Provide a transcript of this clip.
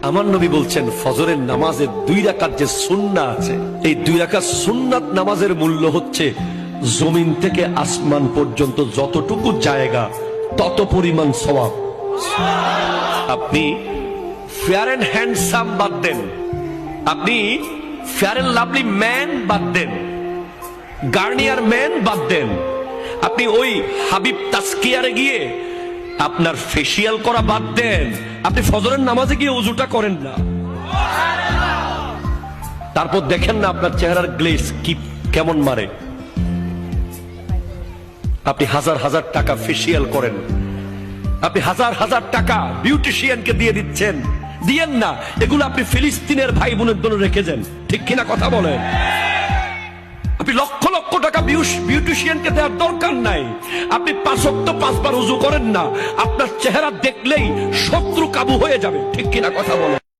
আমার নবী বলছেন ফজরের নামাজের 2 রাকাত যে সুন্নাহ আছে, এই 2 রাকাত সুন্নাত নামাজের মূল্য হচ্ছে জমিন থেকে আসমান পর্যন্ত যতটুকু জায়গা তত পরিমাণ সওয়াব। আপনি ফেয়ার এন্ড হ্যান্ডসাম বাদ দেন, আপনি ফেয়ার এন্ড লাভলি ম্যান বাদ দেন, গার্নিয়ার ম্যান বাদ দেন, আপনি ওই হাবিব তাসকিয়ারে গিয়ে আপনার ফেসিয়াল করা বাদ দেন, আপনি ফজরের নামাজে গিয়ে ওযুটা করেন না, তারপর দেখেন না আপনার চেহারার গ্লেজ কি কেমন মারে। আপনি হাজার হাজার টাকা ফেসিয়াল করেন, আপনি হাজার হাজার টাকা বিউটিশিয়ানকে দিয়ে দিচ্ছেন, দিয়েন না, এগুলো আপনি ফিলিস্তিনের ভাই বোনের জন্য রেখে যান, ঠিক কিনা কথা বলেন? আপনি লক্ষ লক্ষ টাকা বিউটিশিয়ানকে দেওয়ার দরকার নাই, আপনি 5 ওয়াক্ত 5 বার ওযু করেন না, আপনার চেহারা দেখলেই শত্রু কাবু হয়ে যাবে, ঠিক কিনা কথা বলেন?